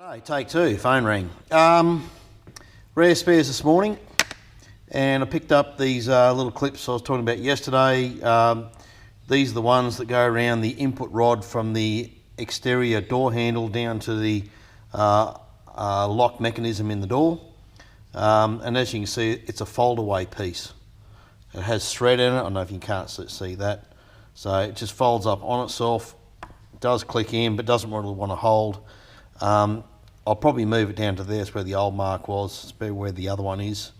Hey, take two, phone ring. Rare spares this morning, and I picked up these little clips I was talking about yesterday. These are the ones that go around the input rod from the exterior door handle down to the lock mechanism in the door. And as you can see, it's a fold-away piece. It has thread in it. I don't know if you can't see that. So it just folds up on itself, does click in, but doesn't really want to hold. I'll probably move it down to there, where the old mark was, it's where the other one is.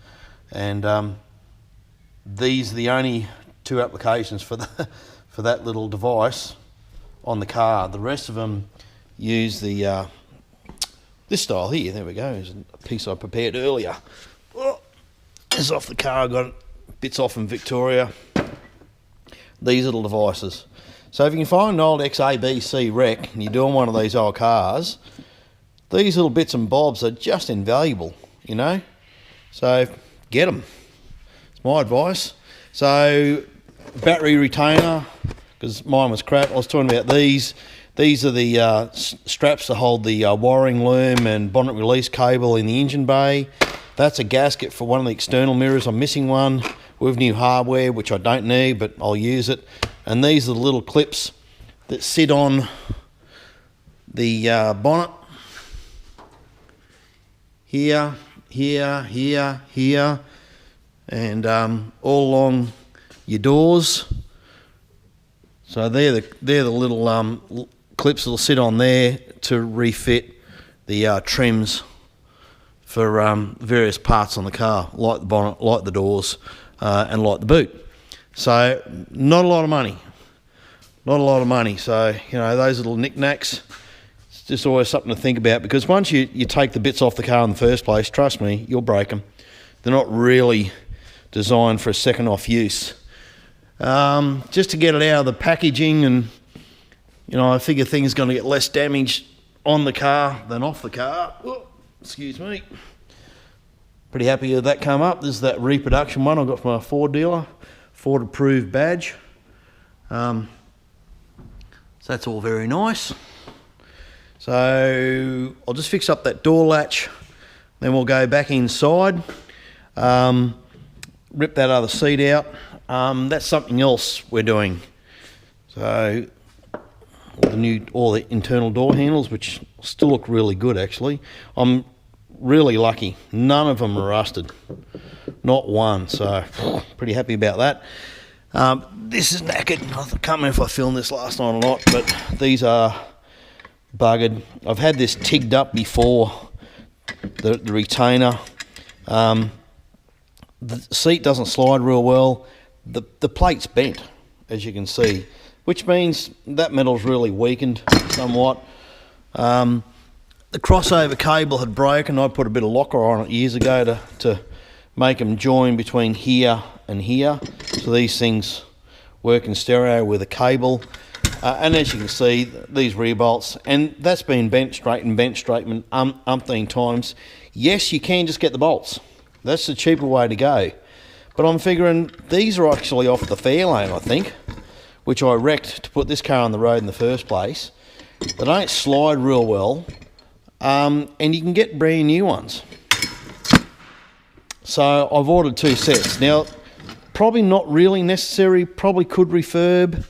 And these are the only two applications for that little device on the car. The rest of them use the this style here. There we go. There's a piece I prepared earlier. Oh, it's off the car. I got bits off in Victoria. These little devices. So if you can find an old XABC wreck and you're doing one of these old cars, these little bits and bobs are just invaluable, you know. So get them. It's my advice. So battery retainer, because mine was crap. I was talking about these. These are the straps to hold the wiring loom and bonnet release cable in the engine bay. That's a gasket for one of the external mirrors. I'm missing one with new hardware, which I don't need, but I'll use it. And these are the little clips that sit on the bonnet. Here, here, here, here, and all along your doors. So they're the little clips that'll sit on there to refit the trims for various parts on the car, like the bonnet, like the doors, and like the boot. So not a lot of money. Not a lot of money. So, you know, those little knickknacks, it's just always something to think about, because once you take the bits off the car in the first place, trust me, you'll break them. They're not really designed for a second off use. Just to get it out of the packaging, and, you know, I figure things are going to get less damage on the car than off the car. Oh, excuse me. Pretty happy with that come up. This is that reproduction one I got from a Ford dealer, Ford approved badge. So that's all very nice. So I'll just fix up that door latch, then we'll go back inside, rip that other seat out. That's something else we're doing. So all the internal door handles, which still look really good actually. I'm really lucky. None of them are rusted. Not one, so pretty happy about that. This is knackered. I can't remember if I filmed this last night or not, but these are buggered. I've had this tigged up before, the retainer. The seat doesn't slide real well. The plate's bent, as you can see, which means that metal's really weakened somewhat. The crossover cable had broken. I put a bit of locker on it years ago to make them join between here and here, so these things work in stereo with a cable. And as you can see, these rear bolts, and that's been bench straightened umpteen times. Yes, you can just get the bolts. That's the cheaper way to go. But I'm figuring these are actually off the Fairmont, I think, which I wrecked to put this car on the road in the first place. They don't slide real well, and you can get brand new ones. So I've ordered 2 sets. Now, probably not really necessary, probably could refurb,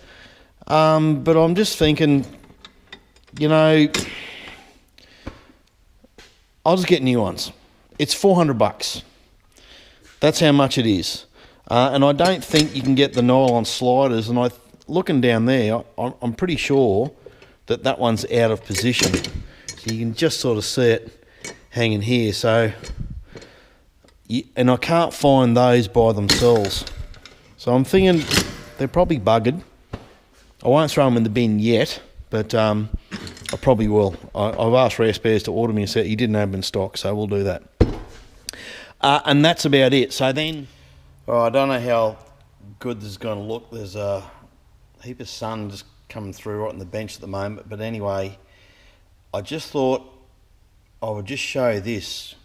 but I'm just thinking, you know, I'll just get new ones. It's $400. That's how much it is. And I don't think you can get the nylon sliders, and looking down there, I'm pretty sure that one's out of position. So you can just sort of see it hanging here. So, and I can't find those by themselves. So I'm thinking they're probably buggered. I won't throw them in the bin yet, but I probably will. I've asked Rare Spares to order me a set. He didn't have them in stock, so we'll do that. And that's about it. So then, I don't know how good this is going to look. There's a heap of sun just coming through right on the bench at the moment. But anyway, I just thought I would just show this,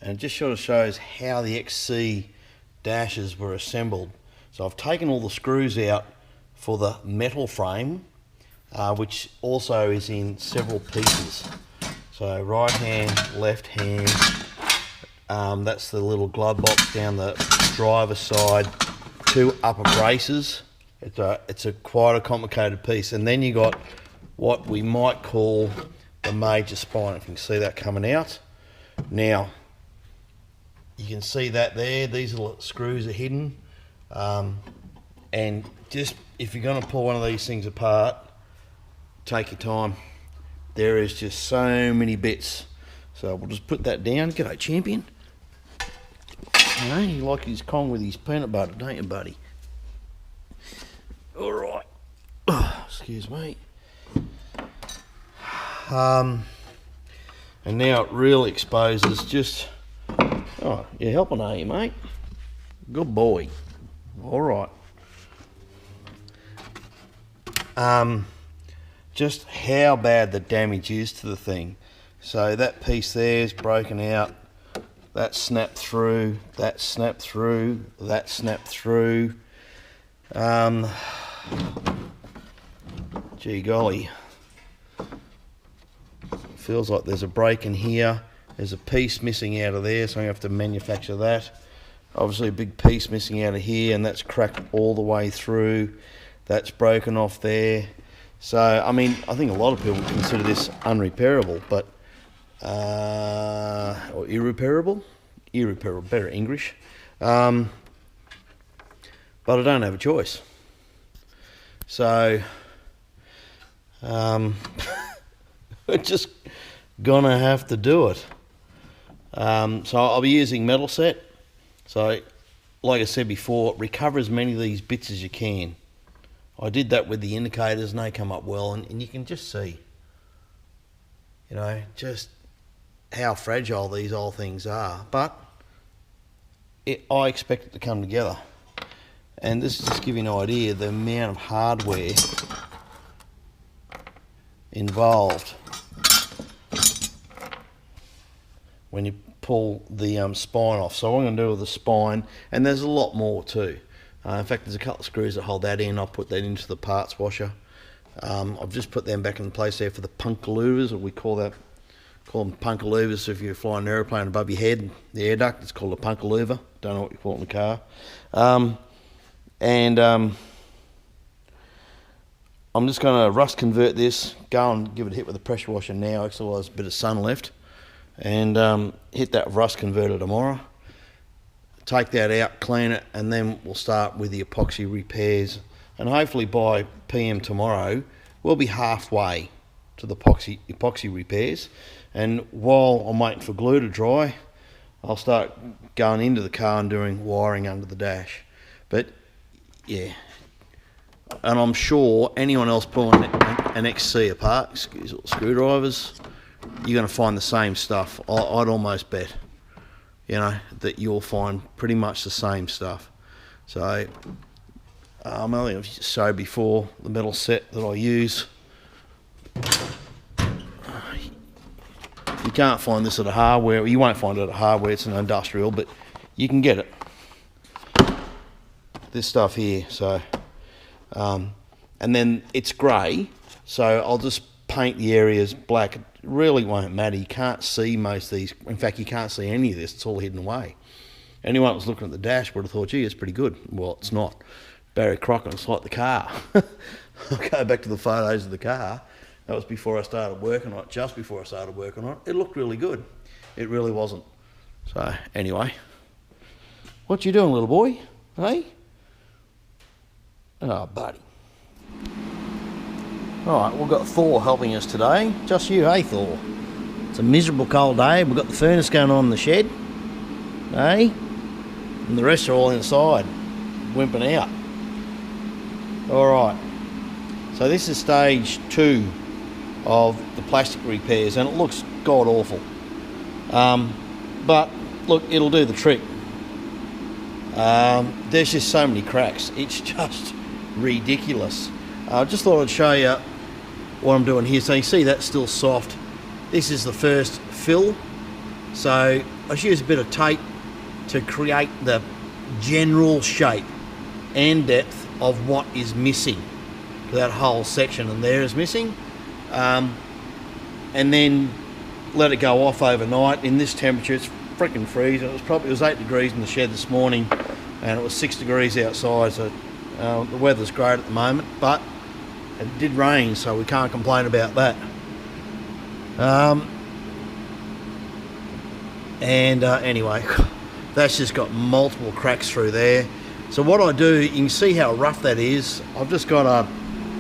and it just sort of shows how the XC dashes were assembled. So I've taken all the screws out for the metal frame, which also is in several pieces. So right hand, left hand. That's the little glove box down the driver's side. 2 upper braces. It's quite a complicated piece. And then you got what we might call the major spine. If you can see that coming out. Now, you can see that there. These little screws are hidden. And just, if you're going to pull one of these things apart, take your time. There is just so many bits. So we'll just put that down. G'day, champion. You know, you like his Kong with his peanut butter, don't you, buddy? All right. Oh, excuse me. And now it really exposes just... Oh, you're helping, are you, mate? Good boy. All right. Just how bad the damage is to the thing. So that piece there is broken out. That snapped through. That snapped through. That snapped through. Gee golly. Feels like there's a break in here. There's a piece missing out of there, so I'm going to have to manufacture that. Obviously a big piece missing out of here, and that's cracked all the way through. That's broken off there. So, I mean, I think a lot of people consider this unrepairable, but, or irreparable? Irreparable, better English. But I don't have a choice. So, we're just gonna have to do it. So I'll be using metal set. So, like I said before, recover as many of these bits as you can. I did that with the indicators and they come up well, and you can just see, you know, just how fragile these old things are. But I expect it to come together. And this is just to give you an idea the amount of hardware involved when you pull the spine off. So what I'm going to do with the spine, and there's a lot more too. In fact, there's a couple of screws that hold that in. I'll put that into the parts washer. I've just put them back in place there for the punkaluvers, or we call them punkaluvers. So if you're flying an aeroplane above your head, the air duct, it's called a punkaluver. Don't know what you call it in the car. I'm just going to rust convert this, go and give it a hit with the pressure washer now, because there's a bit of sun left, and hit that rust converter tomorrow. Take that out, clean it, and then we'll start with the epoxy repairs. And hopefully by PM tomorrow, we'll be halfway to the epoxy repairs. And while I'm waiting for glue to dry, I'll start going into the car and doing wiring under the dash. But yeah, and I'm sure anyone else pulling an XC apart, excuse all screwdrivers, you're going to find the same stuff. I'd almost bet, you know, that you'll find pretty much the same stuff. So I think I've showed before the metal set that I use. You can't find this at a hardware. You won't find it at a hardware. It's an industrial, but you can get it. This stuff here. So, and then it's grey. So I'll just paint the areas black. It really won't matter. You can't see most of these. In fact, you can't see any of this. It's all hidden away. Anyone that was looking at the dash would have thought, gee, it's pretty good. Well, it's not. Barry Crockett, it's like the car. I'll go back to the photos of the car. That was before I started working on it, just before I started working on it. It looked really good. It really wasn't. So, anyway. What you doing, little boy? Hey? Oh, buddy. Alright, we've got Thor helping us today. Just you, hey, Thor? It's a miserable cold day. We've got the furnace going on in the shed. Hey? And the rest are all inside, wimping out. Alright. So this is stage 2 of the plastic repairs, and it looks god awful. But look, it'll do the trick. There's just so many cracks. It's just ridiculous. I just thought I'd show you what I'm doing here. So you see that's still soft. This is the first fill. So I just use a bit of tape to create the general shape and depth of what is missing. That whole section and there is missing. And then let it go off overnight. In this temperature, it's freaking freezing. It was 8 degrees in the shed this morning, and it was 6 degrees outside. So the weather's great at the moment, but it did rain, so we can't complain about that. Anyway, that's just got multiple cracks through there. So what I do, you can see how rough that is. I've just got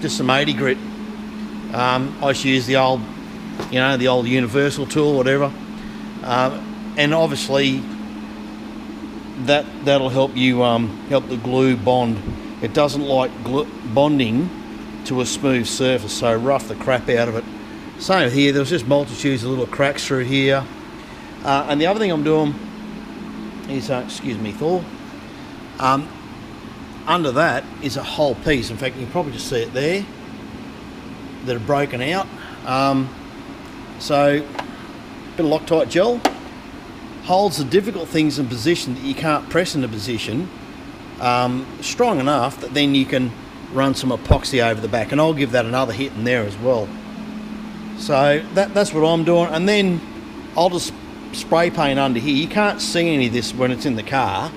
some 80 grit. I just use the old, the old universal tool, whatever. And obviously that'll help you help the glue bond. It doesn't like bonding to a smooth surface, so rough the crap out of it. Same here, there was just multitudes of little cracks through here. And the other thing I'm doing is, excuse me, Thor. Under that is a whole piece. In fact, you can probably just see it there, that are broken out. So, a bit of Loctite gel holds the difficult things in position that you can't press into position strong enough that then you can run some epoxy over the back, and I'll give that another hit in there as well. So that's what I'm doing, and then I'll just spray paint under here. You can't see any of this when it's in the car,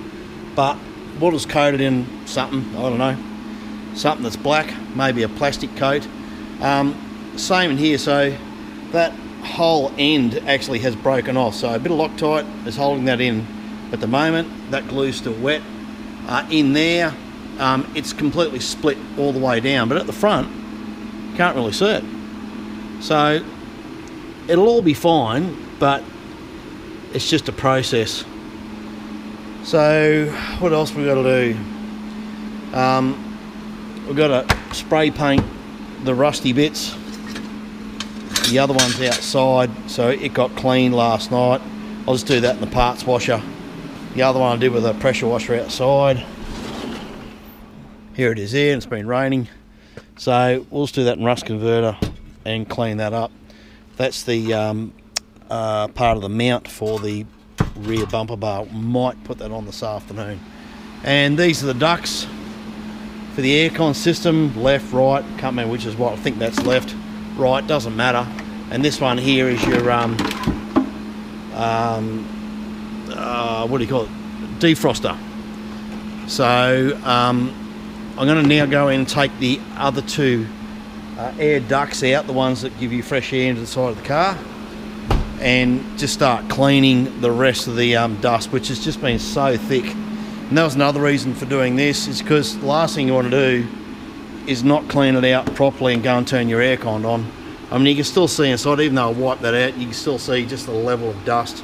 but we'll just coat it in something, I don't know, something that's black, maybe a plastic coat. Same in here, so that whole end actually has broken off, so a bit of Loctite is holding that in at the moment. That glue's still wet. In there, it's completely split all the way down, but at the front, you can't really see it. So it'll all be fine, but it's just a process. So what else we got to do? We've got to spray paint the rusty bits. The other one's outside, so it got cleaned last night. I'll just do that in the parts washer. The other one I did with a pressure washer outside. Here it is here, and it's been raining. So we'll just do that in rust converter and clean that up. That's the part of the mount for the rear bumper bar. Might put that on this afternoon. And these are the ducts for the aircon system, left, right, can't remember which is what. I think that's left, right, doesn't matter. And this one here is your what do you call it, defroster. So I'm going to now go in and take the other two air ducts out, the ones that give you fresh air into the side of the car, and just start cleaning the rest of the dust, which has just been so thick. And that was another reason for doing this, is because the last thing you want to do is not clean it out properly and go and turn your aircon on. I mean, you can still see inside, even though I wiped that out, you can still see just the level of dust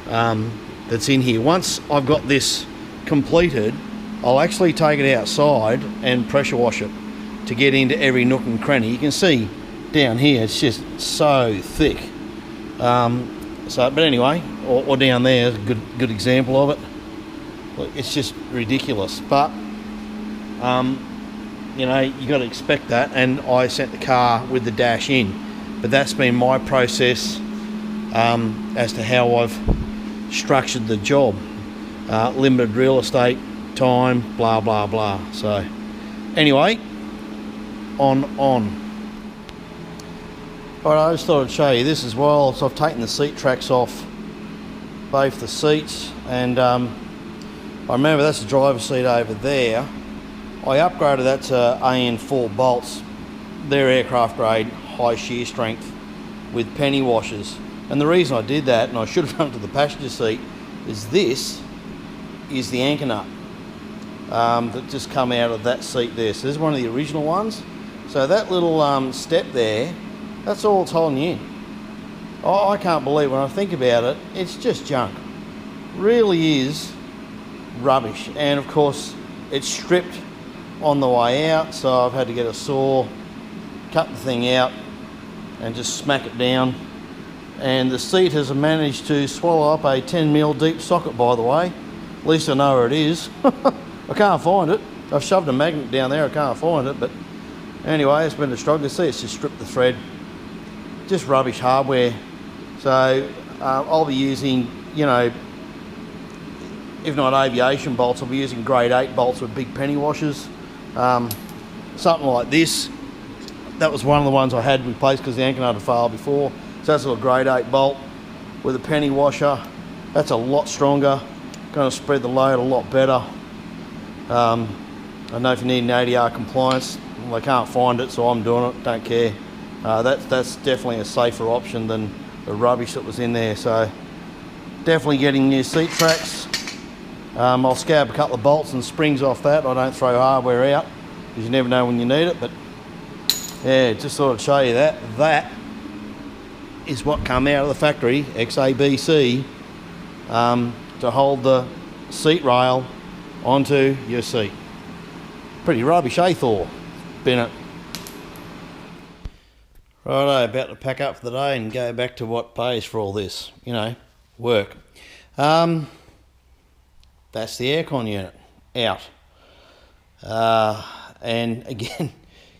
that's in here. Once I've got this completed, I'll actually take it outside and pressure wash it to get into every nook and cranny. You can see down here, it's just so thick. But anyway, or down there, a good example of it. Look, it's just ridiculous. But you got to expect that. And I sent the car with the dash in, but that's been my process as to how I've structured the job. Limited real estate, time, blah blah blah. So anyway, on. Alright, I just thought I'd show you this as well. So I've taken the seat tracks off both the seats, and I remember that's the driver's seat over there. I upgraded that to AN4 bolts. They're aircraft grade, high shear strength with penny washers. And the reason I did that, and I should have done it to the passenger seat, is this is the anchor nut that just come out of that seat there. So this is one of the original ones. So that little step there, that's all it's holding you in. Oh, I can't believe, when I think about it, it's just junk. Really is rubbish. And of course, it's stripped on the way out, so I've had to get a saw, cut the thing out, and just smack it down. And the seat has managed to swallow up a 10mm deep socket, by the way. At least I know where it is. I can't find it. I've shoved a magnet down there, I can't find it, but anyway, it's been a struggle. See, it's just stripped the thread. Just rubbish hardware. So I'll be using, if not aviation bolts, I'll be using grade 8 bolts with big penny washers. Something like this. That was one of the ones I had replaced because the anchor nut had failed before. So that's a little grade 8 bolt with a penny washer. That's a lot stronger, going to spread the load a lot better. I know if you need an ADR compliance, they can't find it, so I'm doing it, don't care. That's definitely a safer option than the rubbish that was in there. So definitely getting new seat tracks. I'll scab a couple of bolts and springs off that. I don't throw hardware out because you never know when you need it, but yeah, just thought I'd show you that. That is what come out of the factory, XABC, to hold the seat rail onto your seat. Pretty rubbish, eh, Thor? Bennett. Righto, about to pack up for the day and go back to what pays for all this, you know, work. That's the aircon unit out. And again,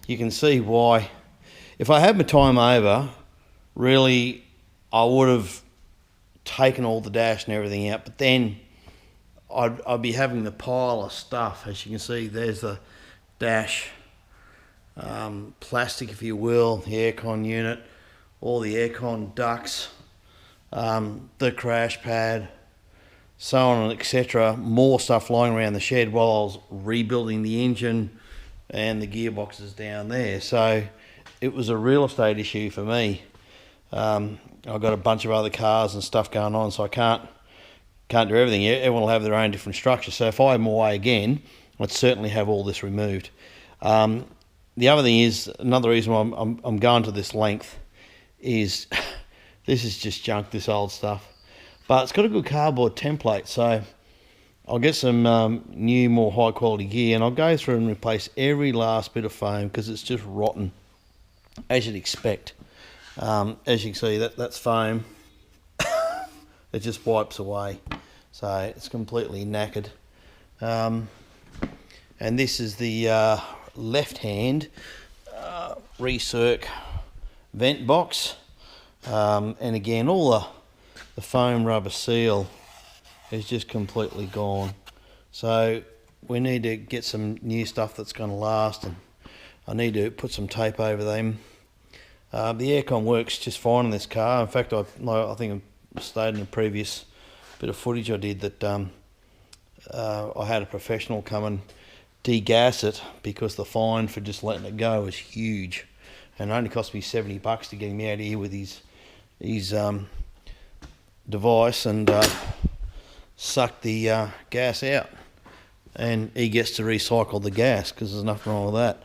you can see why. If I had my time over, really, I would have taken all the dash and everything out, but then I'd be having the pile of stuff. As you can see, there's the dash, plastic, if you will, the aircon unit, all the aircon ducts, the crash pad, so on and etc. More stuff lying around the shed while I was rebuilding the engine and the gearboxes down there. So it was a real estate issue for me. I've got a bunch of other cars and stuff going on, so I can't do everything. Everyone will have their own different structure. So if I had my way again, I'd certainly have all this removed. The other thing is, another reason why I'm going to this length is this is just junk, this old stuff. But it's got a good cardboard template, so I'll get some new, more high quality gear, and I'll go through and replace every last bit of foam because it's just rotten, as you'd expect. As you can see, that's foam. It just wipes away, so it's completely knackered. And this is the left hand recirc vent box, and again, all the foam rubber seal is just completely gone. So we need to get some new stuff that's going to last, and I need to put some tape over them. The aircon works just fine in this car. In fact, I think I stated in a previous bit of footage I did that I had a professional come and degas it because the fine for just letting it go was huge, and it only cost me $70 to get him out of here with his device and suck the gas out, and he gets to recycle the gas because there's nothing wrong with that.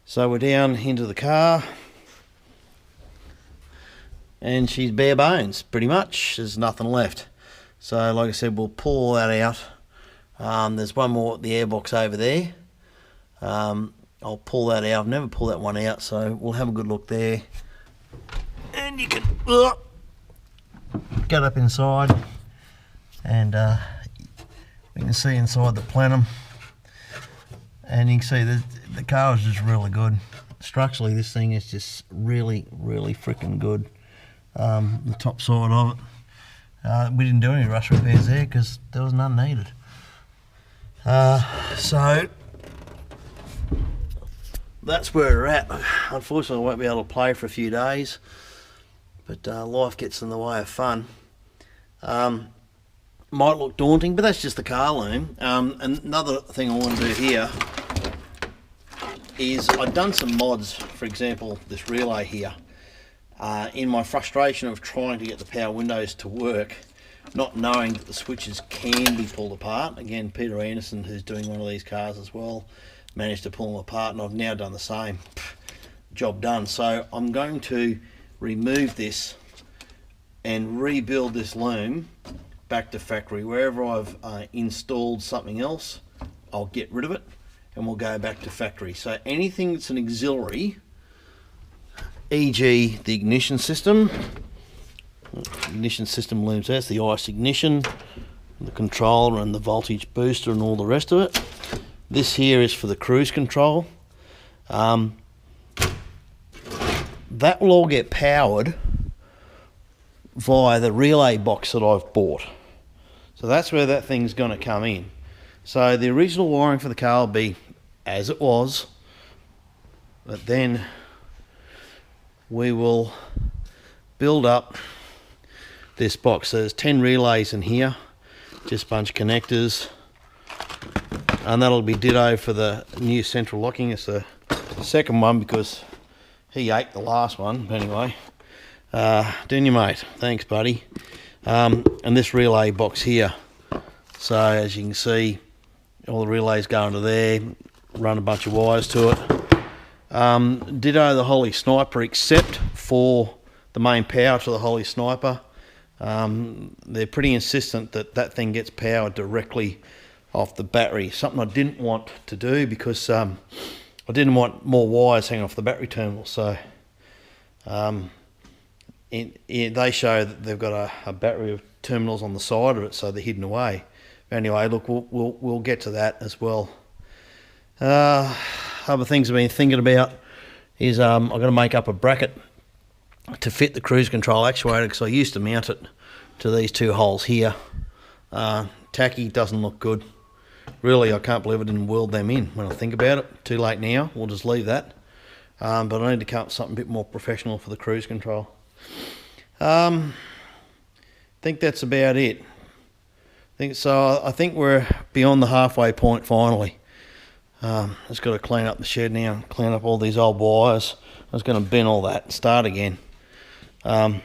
So we're down into the car, and she's bare bones pretty much. There's nothing left. So like I said, we'll pull all that out. There's one more at the airbox over there. I'll pull that out. I've never pulled that one out, so we'll have a good look there. And you can get up inside, and we can see inside the plenum, and you can see that the car is just really good. Structurally, this thing is just really freaking good. The top side of it, we didn't do any rush repairs there because there was none needed. So that's where we're at. Unfortunately, I won't be able to play for a few days, but life gets in the way of fun. Might look daunting, but that's just the car loom. And another thing I want to do here is I've done some mods. For example, this relay here. In my frustration of trying to get the power windows to work, not knowing that the switches can be pulled apart. Again, Peter Anderson, who's doing one of these cars as well, managed to pull them apart, and I've now done the same. Job done. So I'm going to remove this and rebuild this loom back to factory. Wherever I've installed something else, I'll get rid of it and we'll go back to factory. So anything that's an auxiliary, e.g. the ignition system looms, that's the ICE ignition, the controller and the voltage booster and all the rest of it. This here is for the cruise control. That will all get powered via the relay box that I've bought. So that's where that thing's going to come in. So the original wiring for the car will be as it was, but then we will build up this box. So there's 10 relays in here, just a bunch of connectors, and that'll be ditto for the new central locking. It's the second one because he ate the last one. But anyway, didn't you, mate? Thanks, buddy. And this relay box here. So as you can see, all the relays go into there, run a bunch of wires to it. Ditto the Holy Sniper, except for the main power to the Holy Sniper. They're pretty insistent that that thing gets powered directly off the battery. Something I didn't want to do because I didn't want more wires hanging off the battery terminal. So they show that they've got a battery of terminals on the side of it, so they're hidden away. Anyway, look, we'll get to that as well. Other things I've been thinking about is I've got to make up a bracket to fit the cruise control actuator, because I used to mount it to these two holes here. Tacky, doesn't look good. Really, I can't believe I didn't weld them in when I think about it. Too late now, we'll just leave that. But I need to come up with something a bit more professional for the cruise control. I think that's about it. I think we're beyond the halfway point finally. Just got to clean up the shed now and clean up all these old wires. I was going to bin all that and start again. I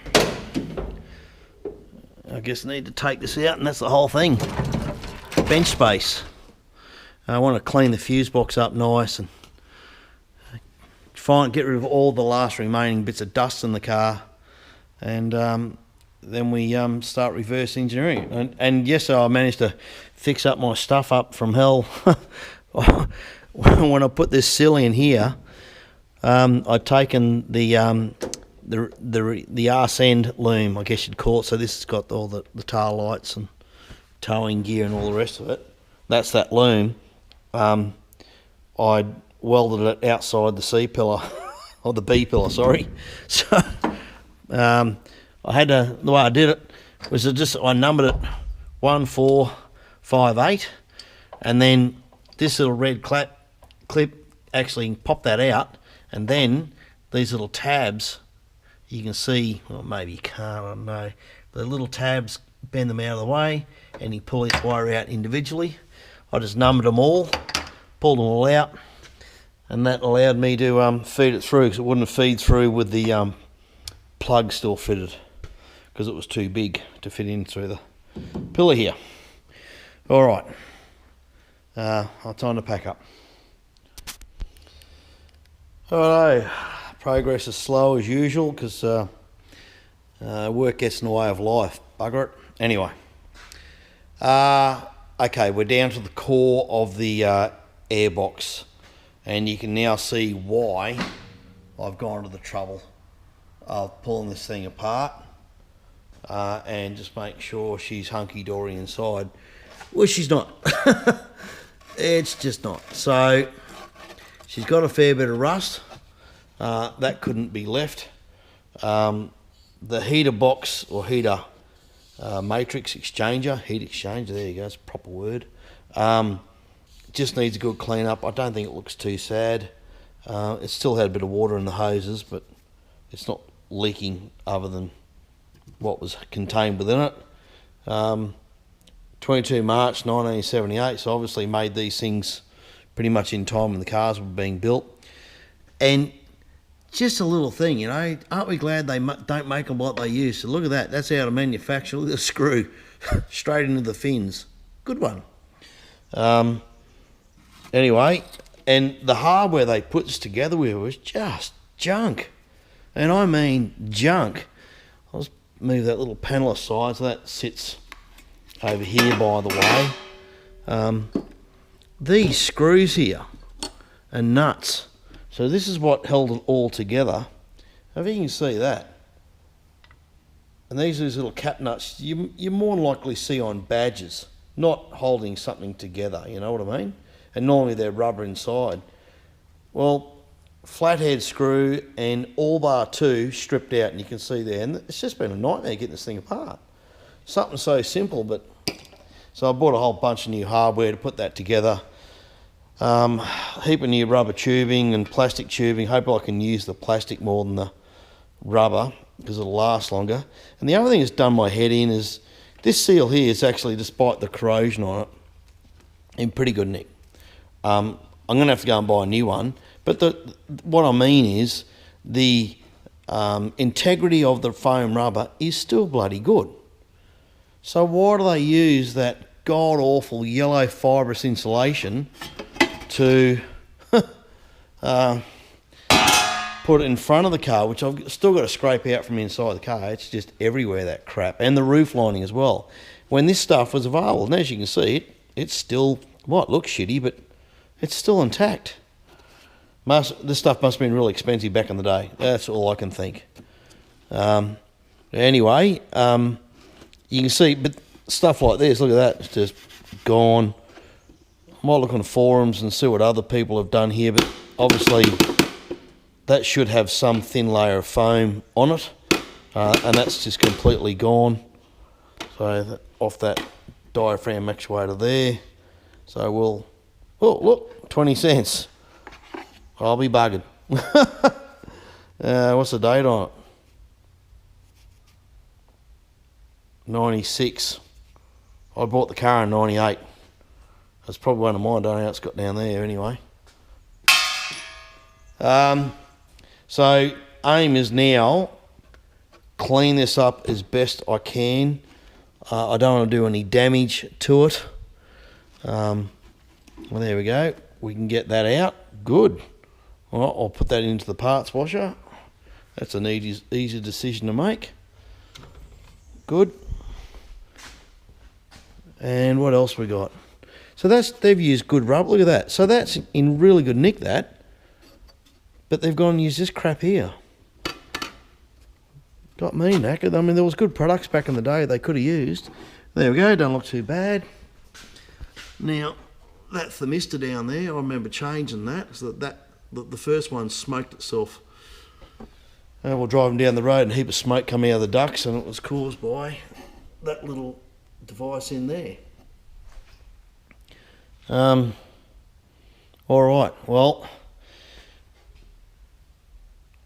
guess I need to take this out, and that's the whole thing. Bench space. I want to clean the fuse box up nice and get rid of all the last remaining bits of dust in the car, and then we start reverse engineering. And yes, I managed to fix up my stuff up from hell. When I put this sill in here, I'd taken the arse end loom, I guess you'd call it. So this has got all the tail lights and towing gear and all the rest of it. That's that loom. I'd welded it outside the C pillar, or the B pillar, sorry. So I had to, the way I did it was I numbered it 1, 4, 5, 8, and then this little red clip actually pop that out, and then these little tabs, you can see, well, maybe you can't, I don't know, the little tabs, bend them out of the way, and you pull each wire out individually. I just numbered them all, pulled them all out, and that allowed me to feed it through, because it wouldn't feed through with the plug still fitted, because it was too big to fit in through the pillar here. All right, time to pack up. Alright, progress is slow as usual, because work gets in the way of life, bugger it. Anyway, okay, we're down to the core of the airbox, and you can now see why I've gone to the trouble of pulling this thing apart and just make sure she's hunky-dory inside. Well, she's not. It's just not. So she's got a fair bit of rust. That couldn't be left. The heater box, or heater matrix exchanger, heat exchanger, there you go, it's a proper word. Just needs a good clean up. I don't think it looks too sad. It still had a bit of water in the hoses, but it's not leaking other than what was contained within it. 22 March 1978, so obviously made these things pretty much in time when the cars were being built. And just a little thing, you know, aren't we glad they don't make them like they used to? Look at that, that's out of manufacture. Look at the screw, straight into the fins. Good one. Anyway, and the hardware they put this together with was just junk. And I mean junk. I'll just move that little panel aside, so that sits over here, by the way. These screws here are nuts. So this is what held it all together. If you can see that. And these are these little cap nuts you more than likely see on badges, not holding something together, you know what I mean? And normally they're rubber inside. Well, flathead screw and all bar two stripped out, and you can see there, and it's just been a nightmare getting this thing apart. Something so simple, but so I bought a whole bunch of new hardware to put that together. Heap of new rubber tubing and plastic tubing. Hope I can use the plastic more than the rubber. because it'll last longer. And the other thing that's done my head in is this seal here is actually, despite the corrosion on it, in pretty good nick. I'm going to have to go and buy a new one. But what I mean is the integrity of the foam rubber is still bloody good. So why do they use that god-awful yellow fibrous insulation to put it in front of the car, which I've still got to scrape out from inside the car. It's just everywhere, that crap. And the roof lining as well. When this stuff was available, and as you can see, it's still, well, it looks shitty, but it's still intact. This stuff must have been really expensive back in the day. That's all I can think. Anyway, you can see, but stuff like this, look at that, it's just gone. I might look on the forums and see what other people have done here, but obviously that should have some thin layer of foam on it, and that's just completely gone. So off that diaphragm actuator there. So we'll, oh look, 20 cents. I'll be buggered. What's the date on it? 96. I bought the car in 98. That's probably one of mine. I don't know how it's got down there anyway. So aim is now clean this up as best I can. I don't want to do any damage to it. Well, there we go. We can get that out. Good. Well, I'll put that into the parts washer. That's an easy decision to make. Good. And what else we got? So they've used good rubber. Look at that. So that's in really good nick, that. But they've gone and used this crap here. Got me knackered. I mean, there was good products back in the day they could have used. There we go. Don't look too bad. Now, that thermistor down there, I remember changing that, so that the first one smoked itself. We're driving down the road and a heap of smoke coming out of the ducts, and it was caused by that little device in there. All right, well,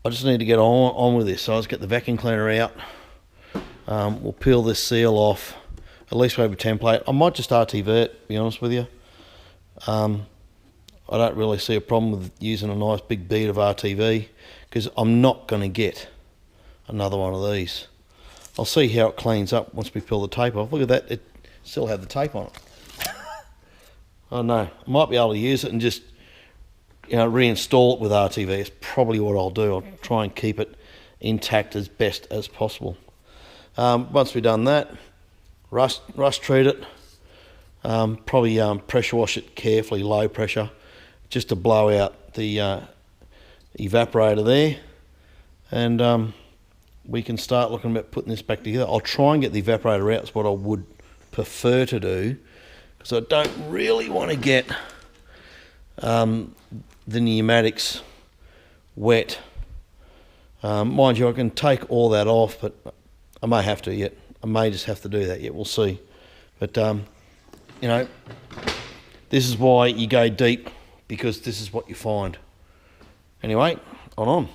I just need to get on with this. So I'll just get the vacuum cleaner out. We'll peel this seal off. At least we have a template. I might just RTV it, to be honest with you. I don't really see a problem with using a nice big bead of RTV, because I'm not going to get another one of these. I'll see how it cleans up once we peel the tape off. Look at that, it still had the tape on it. Oh no, I might be able to use it and just, you know, reinstall it with RTV. It's probably what I'll do. I'll try and keep it intact as best as possible. Once we've done that, rust treat it. Probably pressure wash it carefully, low pressure, just to blow out the evaporator there. And we can start looking at putting this back together. I'll try and get the evaporator out. That's what I would prefer to do, because I don't really want to get the pneumatics wet. Mind you, I can take all that off, but I may have to yet. I may just have to do that yet. We'll see. But you know, this is why you go deep, because this is what you find. Anyway, on.